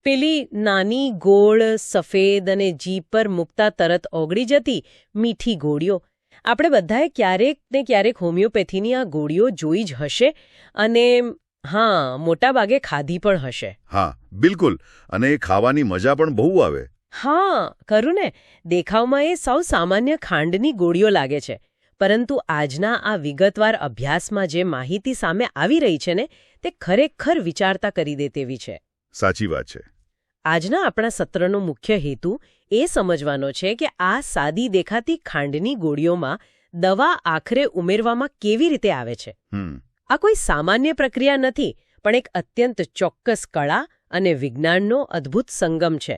પેલી નાની ગોળ સફેદ અને જીભ પર મૂકતા તરત ઓગળી જતી મીઠી ગોળીઓ. આપણે બધાએ ક્યારેક ને ક્યારેક હોમિયોપેથીની આ ગોળીઓ જોઈ જ હશે અને હા, મોટાભાગે ખાધી પણ હશે. હા, બિલકુલ. અને એ ખાવાની મજા પણ બહુ આવે. હા, ખરું ને. દેખાવમાં એ સૌ સામાન્ય ખાંડની ગોળીઓ લાગે છે, પરંતુ આજના આ વિગતવાર અભ્યાસમાં જે માહિતી સામે આવી રહી છે ને, તે ખરેખર વિચારતા કરી દે તેવી છે. સાચી વાત છે. આજના આપણા સત્રનો મુખ્ય હેતુ એ સમજવાનો છે કે આ સાદી દેખાતી ખાંડની ગોળીઓમાં દવા આખરે ઉમેરવામાં કેવી રીતે આવે છે. આ કોઈ સામાન્ય પ્રક્રિયા નથી, પણ એક અત્યંત ચોક્કસ કળા અને વિજ્ઞાનનો અદ્ભુત સંગમ છે.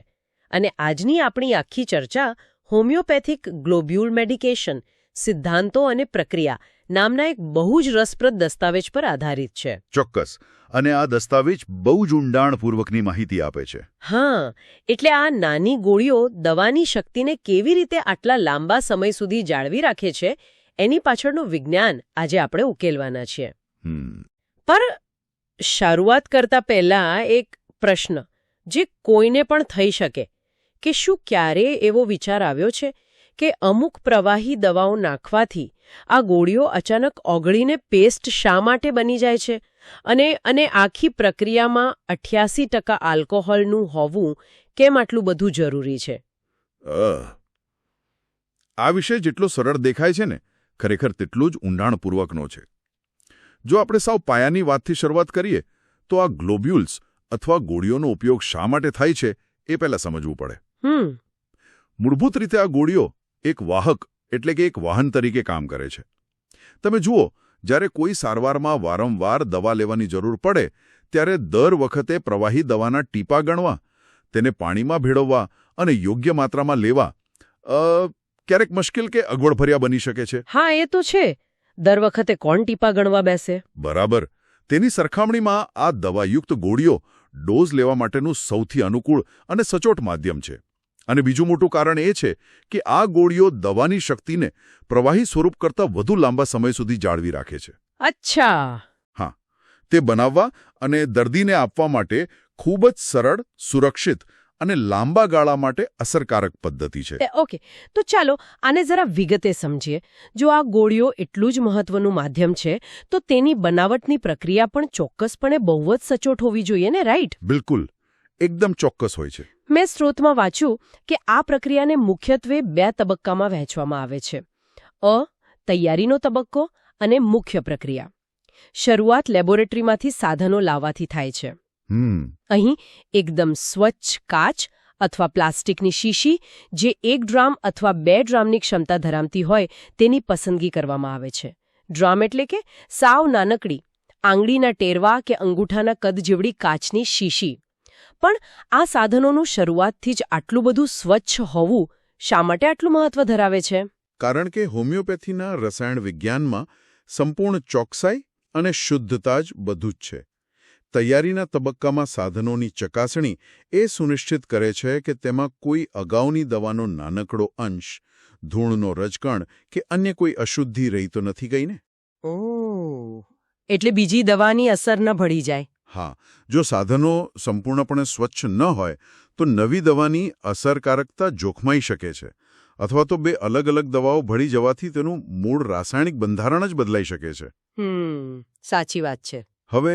અને આજની આપણી આખી ચર્ચા હોમિયોપેથિક ગ્લોબ્યુલ મેડિકેશન સિદ્ધાંતો અને પ્રક્રિયા નામના એક બહુ જ રસપ્રદ દસ્તાવેજ પર આધારિત છે. ચોક્કસ. અને આ દસ્તાવેજ બહુ જ ઊંડાણપૂર્વકની માહિતી આપે છે. હા, એટલે આ નાની ગોળીઓ દવાની શક્તિને કેવી રીતે આટલા લાંબા સમય સુધી જાળવી રાખે છે, એની પાછળનું વિજ્ઞાન આજે આપણે ઉકેલવાના છીએ. પર શરૂઆત કરતા પહેલા એક પ્રશ્ન જે કોઈને પણ થઈ શકે કે શું ક્યારેય એવો વિચાર આવ્યો છે કે અમુક પ્રવાહી દવાઓ નાખવાથી આ ગોળીઓ અચાનક ઓગળીને પેસ્ટ શા માટે બની જાય છે અને આખી પ્રક્રિયામાં 88% આલ્કોહોલનું હોવું કેમ આટલું બધું જરૂરી છે? આ વિષય જેટલો સરળ દેખાય છે ને, ખરેખર તેટલું જ ઊંડાણપૂર્વકનો છે. જો આપણે સાવ પાયાની વાતથી શરૂઆત કરીએ તો આ ગ્લોબ્યુલ્સ અથવા ગોળીઓનો ઉપયોગ શા માટે થાય છે એ પહેલા સમજવું પડે. મૂળભૂત રીતે આ ગોળીઓ એક વાહક એટલે કે એક વાહન તરીકે કામ કરે છે. તમે જુઓ, જ્યારે કોઈ સારવારમાં વારંવાર દવા લેવાની જરૂર પડે ત્યારે દર વખતે પ્રવાહી દવાના ટીપા ગણવા, તેને પાણીમાં ભેળવવા અને યોગ્ય માત્રામાં લેવા ક્યારેક મુશ્કેલ કે અગવડભર્યા બની શકે છે. હા, એ તો છે. દર વખતે કોણ ટીપા ગણવા બેસે? બરાબર. તેની સરખામણીમાં આ દવાયુક્ત ગોળીઓ ડોઝ લેવા માટેનું સૌથી અનુકૂળ અને સચોટ માધ્યમ છે. અને બીજું મોટું કારણ એ છે કે આ ગોળીઓ દવાની શક્તિને પ્રવાહી સ્વરૂપ કરતાં વધુ લાંબા સમય સુધી જાળવી રાખે છે. અચ્છા. હા, તે બનાવવા અને દર્દીને આપવા માટે ખૂબ જ સરળ, સુરક્ષિત અને લાંબા ગાળા માટે અસરકારક પદ્ધતિ છે. ઓકે, તો ચાલો આને જરા વિગતે સમજીએ. જો આ ગોળીઓ એટલું જ મહત્વનું માધ્યમ છે તો તેની બનાવટની પ્રક્રિયા પણ ચોક્કસપણે બહુ જ સચોટ હોવી જોઈએ ને, રાઈટ? બિલકુલ, એકદમ ચોક્કસ હોય છે. મેં સ્ત્રોતમાં વાંચ્યું કે આ પ્રક્રિયાને મુખ્યત્વે 2 તબક્કામાં વહેંચવામાં આવે છે: તૈયારીનો તબક્કો અને મુખ્ય પ્રક્રિયા. શરૂઆત લેબોરેટરીમાંથી સાધનો લાવવાથી થાય છે. અહીં એકદમ સ્વચ્છ કાચ અથવા પ્લાસ્ટિકની શીશી જે 1 ડ્રામ અથવા 2 ડ્રામની ક્ષમતા ધરાવતી હોય તેની પસંદગી કરવામાં આવે છે. ડ્રામ એટલે કે સાવ નાનકડી, આંગળીના ટેરવા કે અંગૂઠાના કદ જેવડી કાચની શીશી. પણ આ સાધનોનું શરૂઆતથી જ આટલું બધું સ્વચ્છ હોવું શા માટે આટલું મહત્વ ધરાવે છે? કારણ કે હોમિયોપેથીના રસાયણ વિજ્ઞાનમાં સંપૂર્ણ ચોકસાઈ અને શુદ્ધતા જ બધું જ છે. તૈયારીના તબક્કામાં સાધનોની ચકાસણી એ સુનિશ્ચિત કરે છે કે તેમાં કોઈ અગાઉની દવાનો નાનકડો અંશ, ધૂળનો રજકણ કે અન્ય કોઈ અશુદ્ધિ રહી તો નથી ગઈ ને? એટલે બીજી દવાની અસર ન ભળી જાય. હા, જો સાધનો સંપૂર્ણપણે સ્વચ્છ ન હોય તો નવી દવાની અસરકારકતા જોખમાઈ શકે છે, અથવા તો 2 અલગ અલગ દવાઓ ભળી જવાથી તેનું મૂળ રાસાયણિક બંધારણ જ બદલાઈ શકે છે. સાચી વાત છે. હવે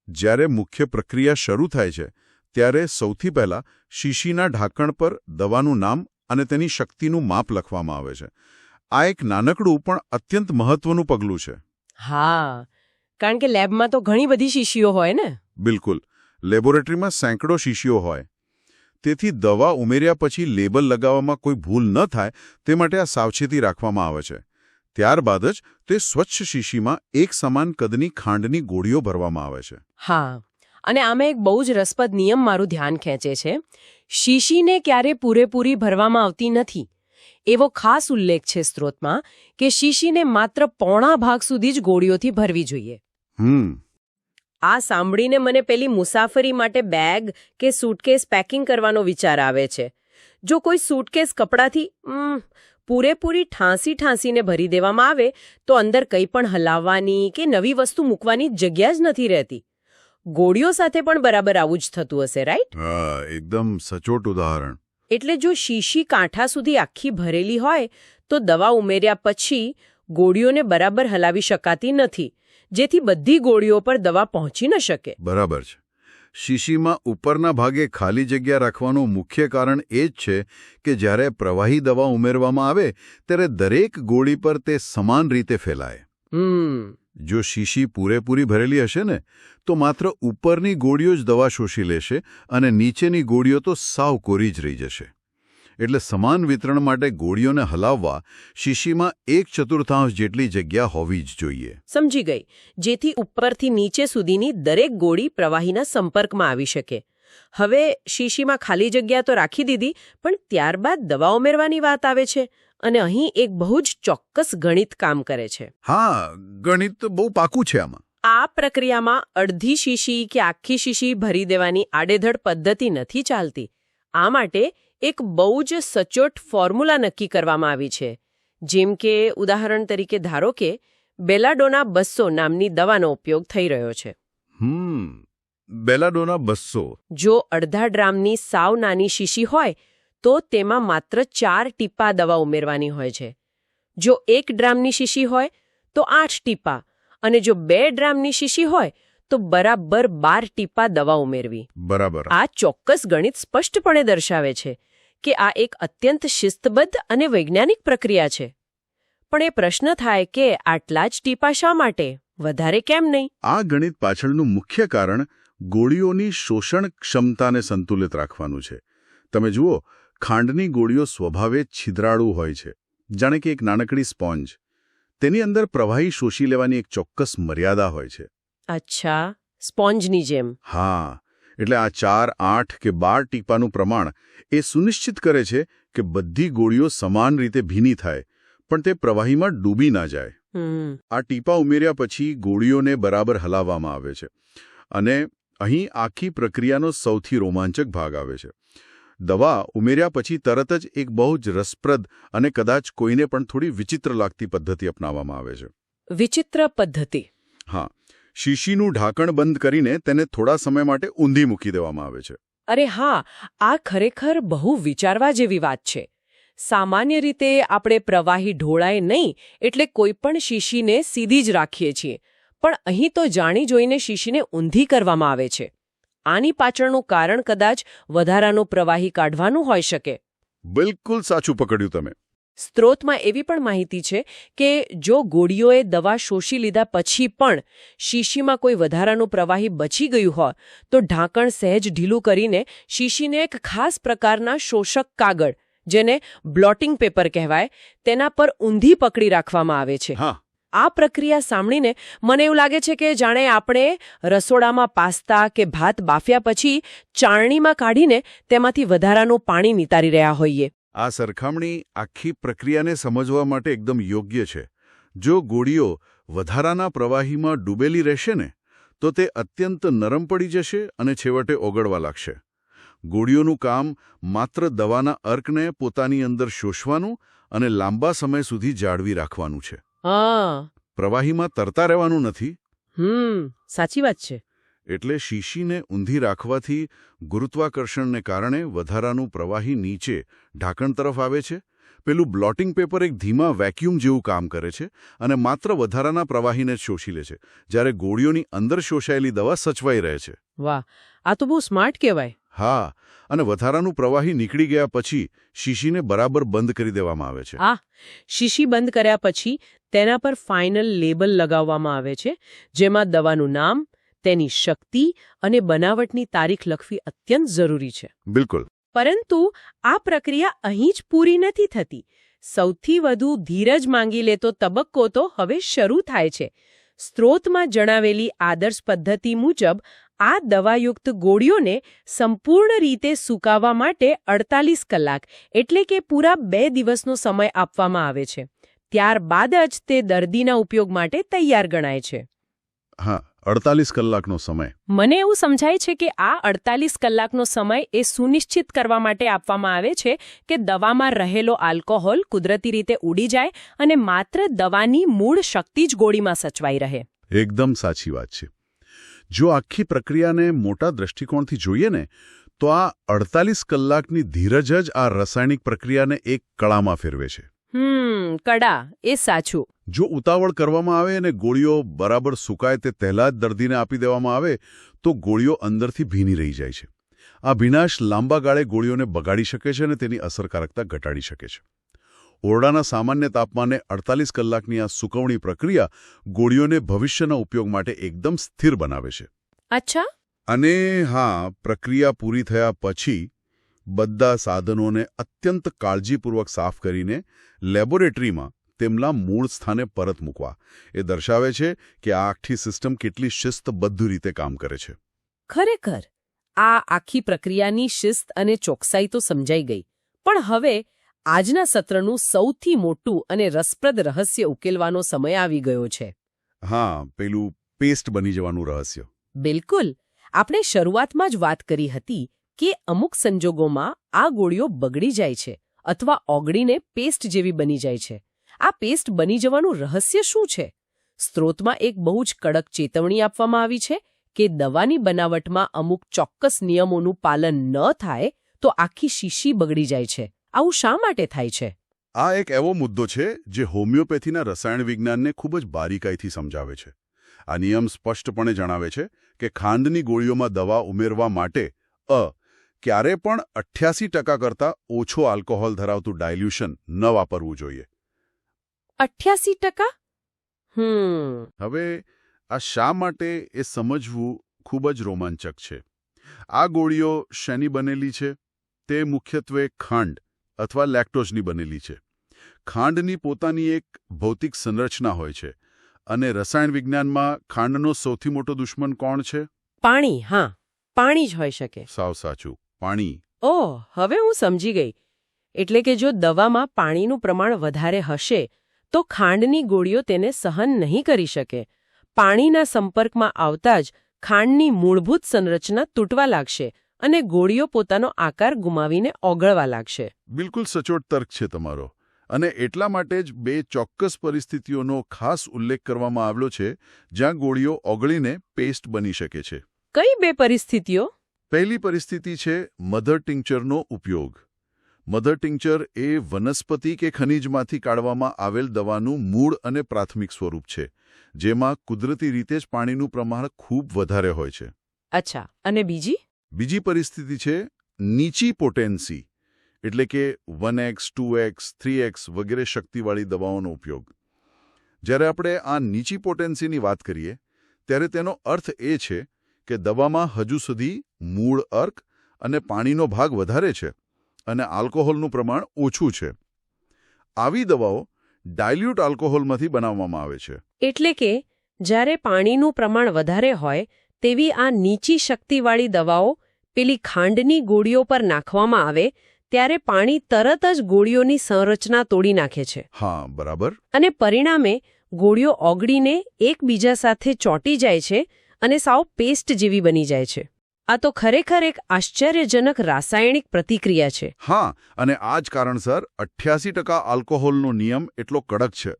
જ્યારે મુખ્ય પ્રક્રિયા શરૂ થાય છે ત્યારે સૌથી પહેલા શીશીના ઢાંકણ પર દવાનું નામ અને તેની શક્તિનું માપ લખવામાં આવે છે. આ એક નાનકડું પણ અત્યંત મહત્વનું પગલું છે. હા, કારણ કે લેબમાં તો ઘણી બધી શીશીઓ હોય ને. બિલકુલ, લેબોરેટરીમાં સેંકડો શીશીઓ હોય. તેથી દવા ઉમેર્યા પછી લેબલ લગાવવામાં કોઈ ભૂલ ન થાય તે માટે આ સાવચેતી રાખવામાં આવે છે. ત્યારબાદ જ તે સ્વચ્છ શીશીમાં એક સમાન કદની ખાંડની ગોળીઓ ભરવામાં આવે છે. હા, અને આમાં એક બહુ જ રસપ્રદ નિયમ મારું ધ્યાન ખેંચે છે. શીશીને ક્યારે પૂરેપૂરી ભરવામાં આવતી નથી. એવો ખાસ ઉલ્લેખ છે સ્ત્રોતમાં કે શીશીને માત્ર પોણા ભાગ સુધી જ ગોળીઓથી ભરવી જોઈએ. આ સાંભળીને મને પેલી મુસાફરી માટે બેગ કે સૂટકેસ પેકિંગ કરવાનો વિચાર આવે છે. જો કોઈ સૂટકેસ કપડાથી પૂરેપૂરી ઠાંસીને ભરી દેવામાં આવે તો અંદર કંઈ પણ હલાવવાની કે નવી વસ્તુ મૂકવાની જગ્યા જ નથી રહેતી. ગોળીઓ સાથે પણ બરાબર આવું જ થતું હશે, રાઈટ? હા, એકદમ સચોટ ઉદાહરણ. એટલે જો શીશી કાંઠા સુધી આખી ભરેલી હોય તો દવા ઉમેર્યા પછી ગોળીઓને બરાબર હલાવી શકાતી નથી, જેથી બધી ગોળીઓ પર દવા પહોંચી ન શકે. બરાબર છે. શીશીમાં ઉપરના ભાગે ખાલી જગ્યા રાખવાનું મુખ્ય કારણ એ જ છે કે જ્યારે પ્રવાહી દવા ઉમેરવામાં આવે ત્યારે દરેક ગોળી પર તે સમાન રીતે ફેલાય. જો શીશી પૂરેપૂરી ભરેલી હશે ને તો માત્ર ઉપરની ગોળીઓ જ દવા શોષી લેશે અને નીચેની ગોળીઓ તો સાવ કોરી જ રહી જશે. એટલે સમાન વિતરણ માટે ગોળીઓને હલાવવા શીશીમાં 1/4 જેટલી જગ્યા હોવી જ જોઈએ. સમજી ગઈ. જેથી ઉપરથી નીચે સુધીની દરેક ગોળી પ્રવાહીના સંપર્કમાં આવી શકે. હવે શીશીમાં ખાલી જગ્યા તો રાખી દીધી, પણ ત્યારબાદ દવા ઉમેરવાની વાત આવે છે અને અહીં એક બહુ જ ચોક્કસ ગણિત કામ કરે છે. હા, ગણિત બહુ પાકું છે આમાં. આ પ્રક્રિયામાં અડધી શીશી કે આખી શીશી ભરી દેવાની આડેધડ પદ્ધતિ નથી ચાલતી. આ માટે એક બહુ જ સચોટ ફોર્મ્યુલા નક્કી કરવામાં આવી છે. જેમ કે ઉદાહરણ તરીકે ધારો કે બેલાડોના 200 નામની દવાનો ઉપયોગ થઈ રહ્યો છે. બેલાડોના 200. જો અડધા ડ્રામની સાવ નાની શીશી હોય તો તેમાં માત્ર 4 ટીપા દવા ઉમેરવાની હોય છે. જો 1 ડ્રામની શીશી હોય તો 8 ટીપા અને જો 2 ડ્રામની શીશી હોય તો બરાબર 12 ટીપા દવા ઉમેરવી. બરાબર. આ ચોક્કસ ગણિત સ્પષ્ટપણે દર્શાવે છે કે આ એક અત્યંત શિસ્તબદ્ધ અને વૈજ્ઞાનિક પ્રક્રિયા છે. પણ એ પ્રશ્ન થાય કે આટલા જ ટીપા શા માટે? વધારે કેમ નહીં? આ ગણિત પાછળનું મુખ્ય કારણ ગોળીઓની શોષણ ક્ષમતાને સંતુલિત રાખવાનું છે. તમે જુઓ, ખાંડની ગોળીઓ સ્વભાવે છિદ્રાળુ હોય છે, જાણે કે એક નાનકડી સ્પોન્જ. તેની અંદર પ્રવાહી શોષી લેવાની એક ચોક્કસ મર્યાદા હોય છે. અચ્છા, સ્પોન્જની જેમ. હા, એટલે આ 4, 8 કે 12 ટીપાનું પ્રમાણ એ સુનિશ્ચિત કરે છે કે બધી ગોળીઓ સમાન રીતે ભીની થાય, પણ તે પ્રવાહીમાં ડૂબી ના જાય. આ ટીપા ઉમેર્યા પછી ગોળીઓને બરાબર હલાવવામાં આવે છે. અને અહીં આખી પ્રક્રિયાનો સૌથી રોમાંચક ભાગ આવે છે. દવા ઉમેર્યા પછી તરત જ એક બહુ જ રસપ્રદ અને કદાચ કોઈને પણ થોડી વિચિત્ર લાગતી પદ્ધતિ અપનાવવામાં આવે છે. વિચિત્ર પદ્ધતિ? હા, શીશીનું ઢાંકણ બંધ કરીને તેને થોડા સમય માટે ઊંધી મૂકી દેવામાં આવે છે. અરે હા, આ ખરેખર બહુ વિચારવા જેવી વાત છે. સામાન્ય રીતે આપણે પ્રવાહી ઢોળાય નહીં એટલે કોઈ પણ શીશીને સીધી જ રાખીએ છીએ, પણ અહીં તો જાણી જોઈને શીશીને ઊંધી કરવામાં આવે છે. આની પાછળનું કારણ કદાચ વધારાનું પ્રવાહી કાઢવાનું હોઈ શકે. બિલકુલ સાચું પકડ્યું તમે. સ્ત્રોતમાં એવી પણ માહિતી છે કે જો ગોળીઓએ દવા શોષી લીધા પછી પણ શીશીમાં કોઈ વધારાનું પ્રવાહી બચી ગયું હોય તો ઢાંકણ સહેજ ઢીલું કરીને શીશીને એક ખાસ પ્રકારના શોષક કાગળ, જેને બ્લોટિંગ પેપર કહેવાય, તેના પર ઊંધી પકડી રાખવામાં આવે છે. આ પ્રક્રિયા સાંભળીને મને એવું લાગે છે કે જાણે આપણે રસોડામાં પાસ્તા કે ભાત બાફ્યા પછી ચાળણીમાં કાઢીને તેમાંથી વધારાનું પાણી નિતારી રહ્યા હોઈએ. આ સરખામણી આખી પ્રક્રિયાને સમજવા માટે એકદમ યોગ્ય છે. જો ગોળીઓ વધારાના પ્રવાહીમાં ડૂબેલી રહેશે ને તો તે અત્યંત નરમ પડી જશે અને છેવટે ઓગળવા લાગશે. ગોળીઓનું કામ માત્ર દવાના અર્કને પોતાની અંદર શોષવાનું અને લાંબા સમય સુધી જાળવી રાખવાનું છે. પ્રવાહીમાં તરતા રહેવાનું નથી. સાચી વાત છે. એટલે શીશીને ઊંધી રાખવાથી ગુરુત્વાકર્ષણને કારણે વધારાનું પ્રવાહી નીચે ઢાંકણ તરફ આવે છે. પેલું બ્લોટિંગ પેપર એક ધીમા વેક્યુમ જેવું કામ કરે છે અને માત્ર વધારાના પ્રવાહીને જ શોષી લે છે, જ્યારે ગોળીઓની અંદર શોષાયેલી દવા સચવાઈ રહે છે. વાહ, આ તો બહુ સ્માર્ટ કહેવાય. હા, અને વધારાનું પ્રવાહી નીકળી ગયા પછી શીશીને બરાબર બંધ કરી દેવામાં આવે છે. શીશી બંધ કર્યા પછી તેના પર ફાઇનલ લેબલ લગાવવામાં આવે છે, જેમાં દવાનું નામ, તેની શક્તિ અને બનાવટની તારીખ લખવી અત્યંત જરૂરી છે. બિલકુલ. પરંતુ આ પ્રક્રિયા અહીં જ પૂરી નથી થતી. સૌથી વધુ ધીરજ માંગી લેતો તબક્કો તો હવે શરૂ થાય છે. સ્ત્રોતમાં જણાવેલી આદર્શ પદ્ધતિ મુજબ આ દવાયુક્ત ગોળીઓને સંપૂર્ણ રીતે સૂકાવવા માટે 48 કલાક એટલે કે પૂરા 2 દિવસનો સમય આપવામાં આવે છે. ત્યારબાદ જ તે દર્દીના ઉપયોગ માટે તૈયાર ગણાય છે. હા, 48 કલાકનો સમય. મને એવું સમજાય છે કે આ 48 કલાકનો સમય એ સુનિશ્ચિત કરવા માટે આપવામાં આવે છે કે દવામાં રહેલો આલ્કોહોલ કુદરતી રીતે ઉડી જાય અને માત્ર દવાની મૂળ શક્તિ જ ગોળીમાં સચવાઈ રહે. એકદમ સાચી વાત છે. જો આખી પ્રક્રિયાને મોટા દૃષ્ટિકોણથી જોઈએ ને તો આ 48 કલાકની ધીરજ જ આ રાસાયણિક પ્રક્રિયાને એક કળામાં ફેરવે છે. કડા એ સાચું. જો ઉતાવળ કરવામાં આવે અને ગોળીઓ બરાબર સુકાય તે પહેલાં જ દર્દીને આપી દેવામાં આવે તો ગોળીઓ અંદરથી ભીની રહી જાય છે. આ ભીનાશ લાંબા ગાળે ગોળીઓને બગાડી શકે છે અને તેની અસરકારકતા ઘટાડી શકે છે. ઓરડાના સામાન્ય તાપમાને 48 કલાકની આ સૂકવણી પ્રક્રિયા ગોળીઓને ભવિષ્યના ઉપયોગ માટે એકદમ સ્થિર બનાવે છે. અચ્છા. અને હા, પ્રક્રિયા પૂરી થયા પછી બધા સાધનોને અત્યંત કાળજીપૂર્વક સાફ કરીને લેબોરેટરીમાં તેમના મૂળ સ્થાને પરત મૂકવા એ દર્શાવે છે કે આ આખી સિસ્ટમ કેટલી શિસ્તબદ્ધ રીતે કામ કરે છે. ખરેખર આ આખી પ્રક્રિયાની શિસ્ત અને ચોકસાઈ તો સમજાઈ ગઈ. પણ હવે આજના સત્રનું સૌથી મોટું અને રસપ્રદ રહસ્ય ઉકેલવાનો સમય આવી ગયો છે. હા, પેલું પેસ્ટ બની જવાનું રહસ્ય. બિલકુલ. આપણે શરૂઆતમાં જ વાત કરી હતી કે અમુક સંજોગોમાં આ ગોળીઓ બગડી જાય છે અથવા ઓગળીને પેસ્ટ જેવી બની જાય છે. આ પેસ્ટ બની જવાનું રહસ્ય શું છે? સ્ત્રોતમાં એક બહુ જ કડક ચેતવણી આપવામાં આવી છે કે દવાની બનાવટમાં અમુક ચોક્કસ નિયમોનું પાલન ન થાય તો આખી શીશી બગડી જાય છે. આવું શા માટે થાય છે? આ એક એવો મુદ્દો છે જે હોમિયોપેથીના રસાયણ વિજ્ઞાનને ખૂબ જ બારીકાઈથી સમજાવે છે. આ નિયમ સ્પષ્ટપણે જણાવે છે કે ખાંડની ગોળીઓમાં દવા ઉમેરવા માટે ક્યારે પણ 88% કરતાં ઓછો આલ્કોહોલ ધરાવતું ડાયલ્યુશન ન વાપરવું જોઈએ. 88%? હવે આ શા માટે એ સમજવું ખૂબ જ રોમાંચક છે. આ ગોળીઓ શેની બનેલી છે? તે મુખ્યત્વે ખાંડ અથવા લેક્ટોઝની બનેલી છે. ખાંડની પોતાની એક ભૌતિક સંરચના હોય છે અને રસાયણ વિજ્ઞાનમાં ખાંડનો સૌથી મોટો દુશ્મન કોણ છે? પાણી. હા, પાણી જ હોઈ શકે. સાવ સાચું, પાણી. ઓહ, હવે હું સમજી ગઈ. એટલે કે જો દવામાં પાણીનું પ્રમાણ વધારે હશે તો ખાંડની ગોળીઓ તેને સહન નહીં કરી શકે. પાણીના સંપર્કમાં આવતા જ ખાંડની મૂળભૂત સંરચના તૂટવા લાગશે અને ગોળીઓ પોતાનો આકાર ગુમાવીને ઓગળવા લાગશે. બિલકુલ સચોટ તર્ક છે તમારો. અને એટલા માટે જ બે ચોક્કસ પરિસ્થિતિઓનો ખાસ ઉલ્લેખ કરવામાં આવ્યો છે જ્યાં ગોળીઓ ઓગળીને પેસ્ટ બની શકે છે. કઈ બે પરિસ્થિતિઓ? પહેલી પરિસ્થિતિ છે મધર ટિંક્ચરનો ઉપયોગ. મધર ટિંક્ચર એ વનસ્પતિ કે ખનિજમાંથી કાઢવામાં આવેલ દવાનું મૂળ અને પ્રાથમિક સ્વરૂપ છે, જેમાં કુદરતી રીતે જ પાણીનું પ્રમાણ ખૂબ વધારે હોય છે. અચ્છા. અને બીજી? બીજી પરિસ્થિતિ છે નીચી પોટેન્સી, એટલે કે 1x, 2x, 3x વગેરે શક્તિવાળી દવાઓનો ઉપયોગ. જ્યારે આપણે આ નીચી પોટેન્સીની વાત કરીએ ત્યારે તેનો અર્થ એ છે કે દવામાં હજુ સુધી મૂળ અર્ક અને પાણીનો ભાગ વધારે છે અને આલ્કોહોલનું પ્રમાણ ઓછું છે. આવી દવાઓ ડાયલ્યુટ આલ્કોહોલમાંથી બનાવવામાં આવે છે. એટલે કે જ્યારે પાણીનું પ્રમાણ વધારે હોય તેવી આ નીચી શક્તિવાળી દવાઓ પેલી ખાંડની ગોળીઓ પર નાખવામાં આવે ત્યારે પાણી તરત જ ગોળીઓની સંરચના તોડી નાખે છે. હા, બરાબર. અને પરિણામે ગોળીઓ ઓગળીને એકબીજા સાથે ચોંટી જાય છે અને સાવ પેસ્ટ જેવી બની જાય છે. આ તો ખરેખર એક આશ્ચર્યજનક રાસાયણિક પ્રતિક્રિયા છે. હા, અને આ જ કારણસર 88% આલ્કોહોલનો નિયમ એટલો કડક છે.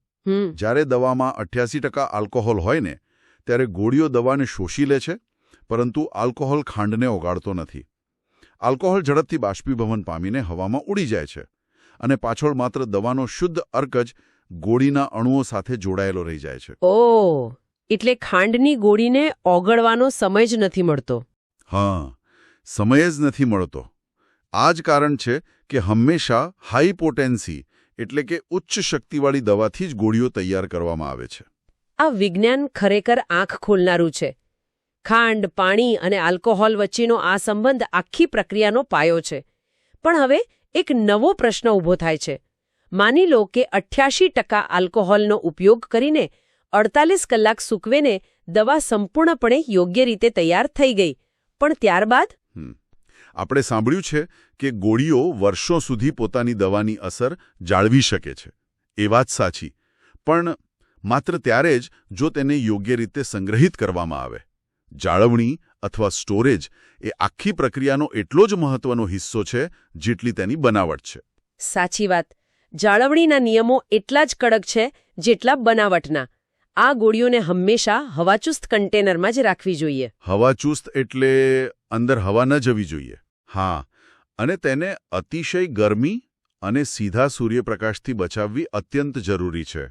જ્યારે દવામાં 88% આલ્કોહોલ હોય ને ત્યારે ગોળીઓ દવાને શોષી લે છે, પરંતુ આલ્કોહોલ ખાંડને ઓગાળતો નથી. આલ્કોહોલ ઝડપથી બાષ્પીભવન પામીને હવામાં ઉડી જાય છે અને પાછળ માત્ર દવાનો શુદ્ધ અર્ક જ ગોળીના અણુઓ સાથે જોડાયેલો રહી જાય છે. ઓહ, એટલે ખાંડની ગોળીને ઓગળવાનો સમય જ નથી મળતો. હા, સમય જ નથી મળતો. આ જ કારણ છે કે હંમેશા હાઈ પોટેન્સી એટલે કે ઉચ્ચ શક્તિવાળી દવાથી જ ગોળીઓ તૈયાર કરવામાં આવે છે. આ વિજ્ઞાન ખરેખર આંખ ખોલનારું છે. ખાંડ, પાણી અને આલ્કોહોલ વચ્ચેનો આ સંબંધ આખી પ્રક્રિયાનો પાયો છે. પણ હવે એક નવો પ્રશ્ન ઊભો થાય છે. માની લો કે 88% આલ્કોહોલનો ઉપયોગ કરીને 48 કલાક સૂકવીને દવા સંપૂર્ણપણે યોગ્ય રીતે તૈયાર થઈ ગઈ. પણ ત્યારબાદ? આપણે સાંભળ્યું છે કે ગોળીઓ વર્ષો સુધી પોતાની દવાની અસર જાળવી શકે છે. એ વાત સાચી. પણ માત્ર ત્યારે જ જો તેને યોગ્ય રીતે સંગ્રહિત કરવામાં આવે. જાળવણી અથવા સ્ટોરેજ એ આખી પ્રક્રિયાનો એટલો જ મહત્વનો હિસ્સો છે જેટલી તેની બનાવટ છે. સાચી વાત. જાળવણીના નિયમો એટલા જ કડક છે જેટલા બનાવટના. આ ગોળીઓને હંમેશા હવાચુસ્ત કન્ટેનરમાં જ રાખવી જોઈએ. હવાચુસ્ત એટલે અંદર હવા ન જવી જોઈએ. હા, અને તેને અતિશય ગરમી અને સીધા સૂર્યપ્રકાશથી બચાવવી અત્યંત જરૂરી છે.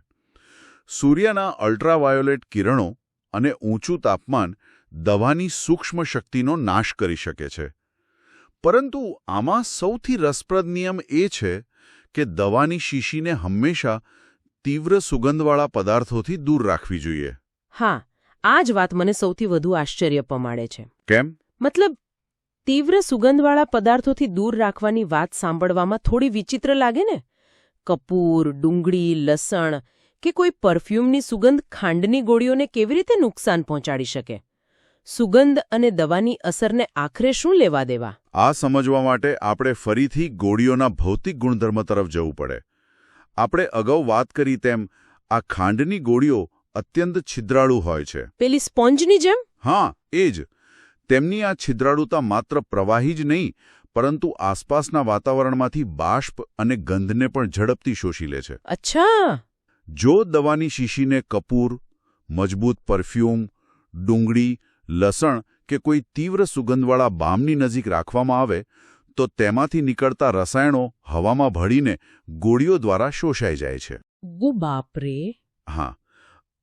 સૂર્યના અલ્ટ્રાવાયોલેટ કિરણો અને ઊંચું તાપમાન દવાની સૂક્ષ્મ શક્તિનો નાશ કરી શકે છે. પરંતુ આમાં સૌથી રસપ્રદ નિયમ એ છે કે દવાની શીશીને હંમેશા તીવ્ર સુગંધવાળા પદાર્થોથી દૂર રાખવી જોઈએ. હા, આ જ વાત મને સૌથી વધુ આશ્ચર્ય પમાડે છે. કેમ? મતલબ, તીવ્ર સુગંધવાળા પદાર્થોથી દૂર રાખવાની વાત સાંભળવામાં થોડી વિચિત્ર લાગે ને? કપૂર, ડુંગળી, લસણ કે કોઈ પરફ્યુમની સુગંધ ખાંડની ગોળીઓને કેવી રીતે નુકસાન પહોંચાડી શકે? સુગંધ અને દવાની અસરને આખરે શું લેવા દેવા? આ સમજવા માટે આપણે ફરીથી ગોળીઓના ભૌતિક ગુણધર્મ તરફ જવું પડે. આપણે અગાઉ વાત કરી તેમ આ ખાંડની ગોળીઓ અત્યંત છિદ્રાળુ હોય છે. પેલી સ્પોન્જની જેમ? હા, એ જ. તેમની આ છિદ્રાળુતા માત્ર પ્રવાહી જ નહીં, પરંતુ આસપાસના વાતાવરણમાંથી બાષ્પ અને ગંધને પણ ઝડપથી શોષી લે છે. અચ્છા! જો દવાની શીશીને કપૂર, મજબૂત પરફ્યુમ, ડુંગળી, લસણ કે કોઈ તીવ્ર સુગંધવાળા બામની નજીક રાખવામાં આવે તો તેમાંથી નીકળતા રસાયણો હવામાં ભળીને ગોળીઓ દ્વારા શોષાઈ જાય છે. ગુ બાપરે! હા,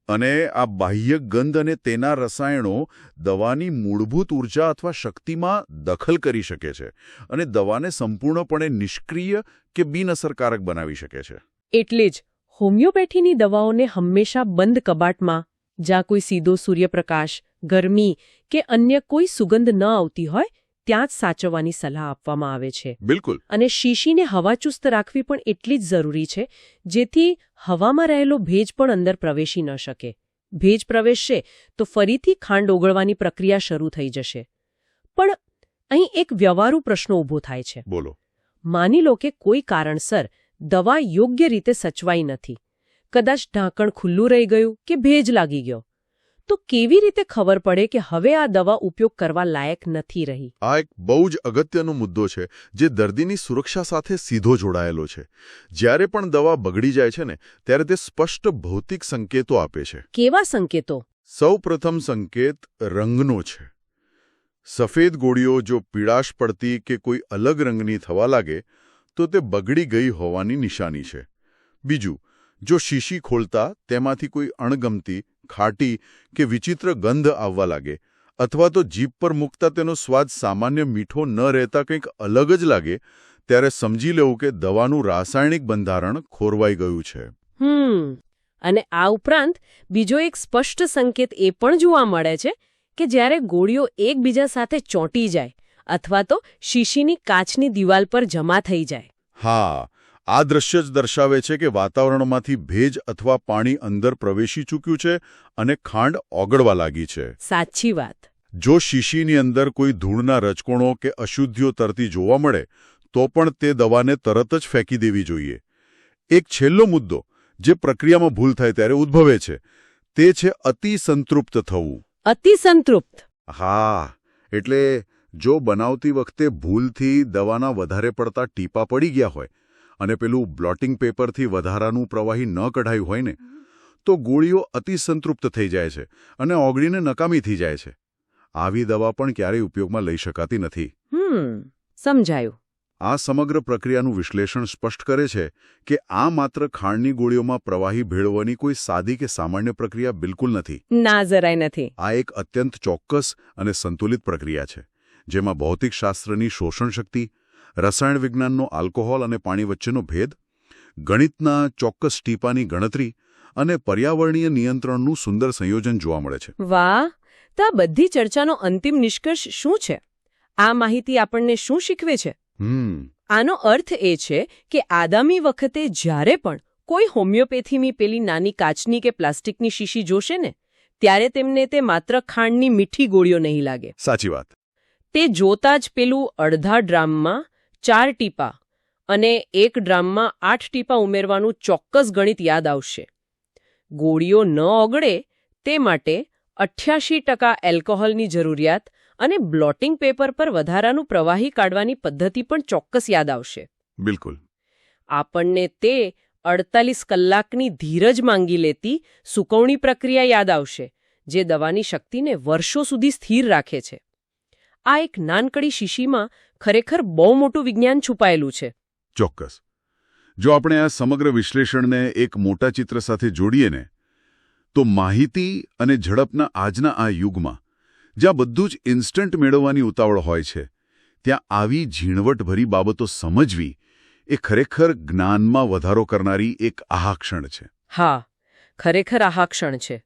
અને આ બાહ્ય ગંધ અને તેના રસાયણો દવાની મૂળભૂત ઊર્જા અથવા શક્તિમાં દખલ કરી શકે છે અને દવાને સંપૂર્ણપણે નિષ્ક્રિય કે બિનઅસરકારક બનાવી શકે છે. એટલે જ હોમિયોપેથીની દવાઓને હંમેશા બંધ કબાટમાં, જ્યાં કોઈ સીધો સૂર્યપ્રકાશ, ગરમી કે અન્ય કોઈ સુગંધ ન આવતી હોય ત્યાં જ સાચવવાની સલાહ આપવામાં આવે છે. બિલકુલ. અને શીશીને હવાચુસ્ત રાખવી પણ એટલી જ જરૂરી છે, જેથી હવામાં રહેલો ભેજ પણ અંદર પ્રવેશી ન શકે. ભેજ પ્રવેશશે તો ફરીથી ખાંડ ઓગળવાની પ્રક્રિયા શરૂ થઈ જશે. પણ અહીં એક વ્યવહારુ પ્રશ્ન ઊભો થાય છે. બોલો. માની લો કે કોઈ કારણસર દવા યોગ્ય રીતે સચવાઈ નથી. કદાચ ઢાંકણ ખુલ્લું રહી ગયું કે ભેજ લાગી ગયો. તો કેવી રીતે ખબર પડે કે હવે આ દવા ઉપયોગ કરવા લાયક નથી રહી? આ એક બહુ જ અગત્યનો મુદ્દો છે જે દર્દીની સુરક્ષા સાથે સીધો જોડાયેલો છે. જ્યારે પણ દવા બગડી જાય છે ને ત્યારે તે સ્પષ્ટ ભૌતિક સંકેતો આપે છે. કેવા સંકેતો? સૌપ્રથમ સંકેત રંગનો છે. સફેદ ગોળીઓ જો પીળાશ પડતી કે કોઈ અલગ રંગની થવા લાગે તો તે બગડી ગઈ હોવાની નિશાની છે. બીજું, જો શીશી ખોલતા તેમાંથી કોઈ અણગમતી, ખાટી કે વિચિત્ર ગંધ આવવા લાગે અથવા તો જીભ પર મૂકતા તેનો સ્વાદ સામાન્ય મીઠો ન રહેતા કંઈક અલગ જ લાગે ત્યારે સમજી લેવું કે દવાનું રાસાયણિક બંધારણ ખોરવાઈ ગયું છે. અને આ ઉપરાંત બીજો એક સ્પષ્ટ સંકેત એ પણ જોવા મળે છે કે જ્યારે ગોળીઓ એકબીજા સાથે ચોંટી જાય અથવા તો શીશીની કાચની દિવાલ પર જમા થઈ જાય. હા, આ દ્રશ્ય જ દર્શાવે છે કે વાતાવરણમાંથી ભેજ અથવા પાણી અંદર પ્રવેશી ચૂક્યું છે અને ખાંડ ઓગળવા લાગી છે. સાચી વાત. જો શીશીની અંદર કોઈ ધૂળના રજકણો કે અશુદ્ધિઓ તરતી જોવા મળે તો પણ તે દવાને તરત જ ફેંકી દેવી જોઈએ. એક છેલ્લો મુદ્દો જે પ્રક્રિયામાં ભૂલ થાય ત્યારે ઉદ્ભવે છે તે છે અતિસંતૃપ્ત થવું. અતિસંતૃપ્ત? હા, એટલે જો બનાવતી વખતે ભૂલથી દવાના વધારે પડતા ટીપા પડી ગયા હોય અને પેલું બ્લોટિંગ પેપરથી વધારાનું પ્રવાહી ન કઢાયું હોય ને તો ગોળીઓ અતિસંતૃપ્ત થઈ જાય છે અને ઓગળીને નકામી થઈ જાય છે. આવી દવા પણ ક્યારેય ઉપયોગમાં લઈ શકાતી નથી. સમજાયું. આ સમગ્ર પ્રક્રિયાનું વિશ્લેષણ સ્પષ્ટ કરે છે કે આ માત્ર ખાંડની ગોળીઓમાં પ્રવાહી ભેળવવાની કોઈ સાદી કે સામાન્ય પ્રક્રિયા બિલકુલ નથી. ના, જરાય નથી. આ એક અત્યંત ચોક્કસ અને સંતુલિત પ્રક્રિયા છે જેમાં ભૌતિકશાસ્ત્રની શોષણ શક્તિ, રસાયણ વિજ્ઞાનનો આલ્કોહોલ અને પાણી વચ્ચેનો ભેદ, ગણિતના ચોક્કસ ટીપાની ગણતરી અને પર્યાવરણીય નિયંત્રણનું સુંદર સંયોજન જોવા મળે છે. વાહ! તો આ બધી ચર્ચાનો અંતિમ નિષ્કર્ષ શું છે? આ માહિતી આપણને શું શીખવે છે? આનો અર્થ એ છે કે આગામી વખતે જ્યારે પણ કોઈ હોમિયોપેથીની પેલી નાની કાચની કે પ્લાસ્ટિકની શીશી જોશે ને ત્યારે તેમને તે માત્ર ખાંડની મીઠી ગોળીઓ નહીં લાગે. સાચી વાત. તે જોતા જ પેલું અડધા ડ્રામમાં 4 ટીપા અને 1 ડ્રામમાં 8 ટીપા ઉમેરવાનું ચોક્કસ ગણિત યાદ આવશે. ગોળીઓ ન ઓગળે તે માટે 88% એલ્કોહોલની જરૂરિયાત અને બ્લોટિંગ પેપર પર વધારાનું પ્રવાહી કાઢવાની પદ્ધતિ પણ ચોક્કસ યાદ આવશે. બિલકુલ. આપણને તે 48 કલાકની ધીરજ માંગી લેતી સૂકવણી પ્રક્રિયા યાદ આવશે, જે દવાની શક્તિને વર્ષો સુધી સ્થિર રાખે છે. આ એક નાનકડી શીશીમાં ખરેખર બહુ મોટું વિજ્ઞાન છુપાયેલું છે. ચોક્કસ. જો આપણે આ સમગ્ર વિશ્લેષણને એક મોટા ચિત્ર સાથે જોડીએ ને, તો માહિતી અને ઝડપના આજના આ યુગમાં જ્યાં બધું જ ઇન્સ્ટન્ટ મેળવવાની ઉતાવળ હોય છે, ત્યાં આવી ઝીણવટભરી બાબતો સમજવી એ ખરેખર જ્ઞાનમાં વધારો કરનારી એક આહાક્ષણ છે. હા, ખરેખર આહાક્ષણ છે.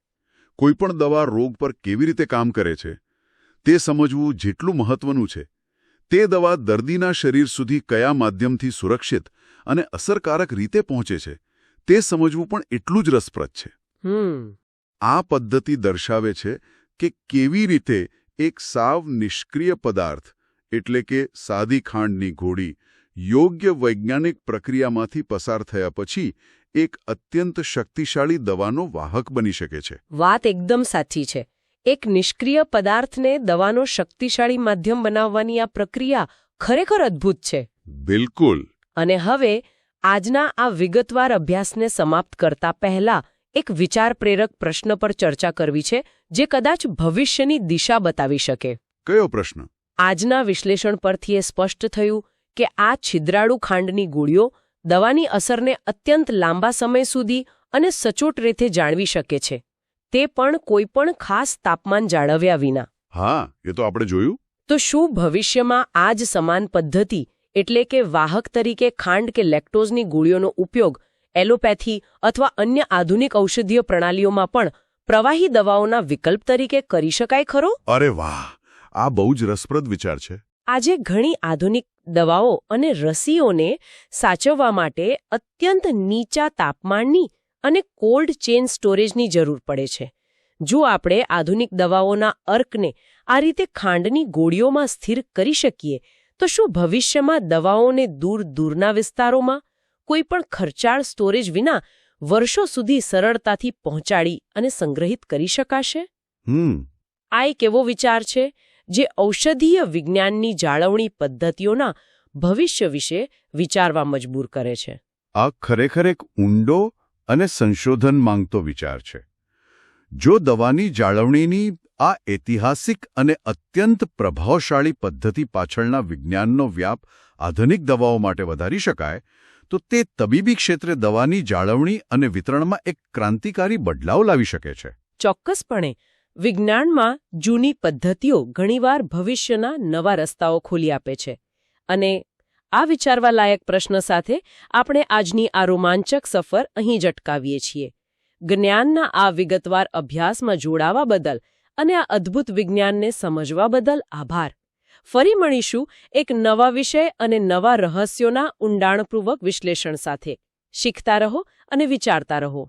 કોઈપણ દવા રોગ પર કેવી રીતે કામ કરે છે તે સમજવું જેટલું મહત્વનું છે, તે દવા દર્દીના શરીર સુધી કયા માધ્યમથી સુરક્ષિત અને અસરકારક રીતે પહોંચે છે તે સમજવું પણ એટલું જ રસપ્રદ છે. આ પદ્ધતિ દર્શાવે છે કે કેવી રીતે એક સાવ નિષ્ક્રિય પદાર્થ એટલે કે સાદી ખાંડની ગોળી યોગ્ય વૈજ્ઞાનિક પ્રક્રિયામાંથી પસાર થયા પછી એક અત્યંત શક્તિશાળી દવાનો વાહક બની શકે છે. વાત એકદમ સાચી છે. એક નિષ્ક્રિય પદાર્થને દવાનો શક્તિશાળી માધ્યમ બનાવવાની આ પ્રક્રિયા ખરેખર અદ્ભુત છે. બિલકુલ. અને હવે આજના આ વિગતવાર અભ્યાસને સમાપ્ત કરતા પહેલા એક વિચાર પ્રેરક પ્રશ્ન પર ચર્ચા કરવી છે, જે કદાચ ભવિષ્યની દિશા બતાવી શકે. કયો પ્રશ્ન? આજના વિશ્લેષણ પરથી એ સ્પષ્ટ થયું કે આ છિદ્રાળુ ખાંડની ગોળીઓ દવાની અસરને અત્યંત લાંબા સમય સુધી અને સચોટ રીતે જાળવી શકે છે, તે પણ કોઈપણ ખાસ તાપમાન જાળવ્યા વિના. હા, એ તો આપણે જોયું. તો શું ભવિષ્યમાં આ જ સમાન પદ્ધતિ એટલે કે વાહક તરીકે ખાંડ કે લેક્ટોઝની ગોળીઓનો ઉપયોગ એલોપેથી અથવા અન્ય આધુનિક ઔષધીય પ્રણાલીઓમાં પણ પ્રવાહી દવાઓના વિકલ્પ તરીકે કરી શકાય ખરો? અરે વાહ, આ બહુ જ રસપ્રદ વિચાર છે. આજે ઘણી આધુનિક દવાઓ અને રસીઓને સાચવવા માટે અત્યંત નીચા તાપમાનની અને કોલ્ડ ચેન સ્ટોરેજની જરૂર પડે છે. જો આપણે આધુનિક દવાઓના અર્કને આ રીતે ખાંડની ગોળીઓમાં સ્થિર કરી શકીએ, તો શું ભવિષ્યમાં દવાઓને દૂરના વિસ્તારોમાં કોઈ પણ ખર્ચાળ સ્ટોરેજ વિના વર્ષો સુધી સરળતાથી પહોંચાડી અને સંગ્રહિત કરી શકાશે? આ એક એવો વિચાર છે જે ઔષધીય વિજ્ઞાનની જાળવણી પદ્ધતિઓના ભવિષ્ય વિશે વિચારવા મજબૂર કરે છે. આ ખરેખર એક ઊંડો અને સંશોધન માંગતો વિચાર છે. જો દવાની જાળવણીની આ ઐતિહાસિક અને અત્યંત પ્રભાવશાળી પદ્ધતિ પાછળના વિજ્ઞાનનો વ્યાપ આધુનિક દવાઓ માટે વધારી શકાય, તો તે તબીબી ક્ષેત્રે દવાની જાળવણી અને વિતરણમાં એક ક્રાંતિકારી બદલાવ લાવી શકે છે. ચોક્કસપણે. વિજ્ઞાનમાં જૂની પદ્ધતિઓ ઘણીવાર ભવિષ્યના નવા રસ્તાઓ ખોલી આપે છે. અને આ વિચારવા લાયક પ્રશ્ન સાથે આપણે આજની આ રોમાંચક સફર અહીં જ અટકાવીએ છીએ. જ્ઞાનના આ વિગતવાર અભ્યાસમાં જોડાવા બદલ અને આ અદ્ભુત વિજ્ઞાનને સમજવા બદલ આભાર. ફરી મળીશું એક નવા વિષય અને નવા રહસ્યોના ઊંડાણપૂર્વક વિશ્લેષણ સાથે. શીખતા રહો અને વિચારતા રહો.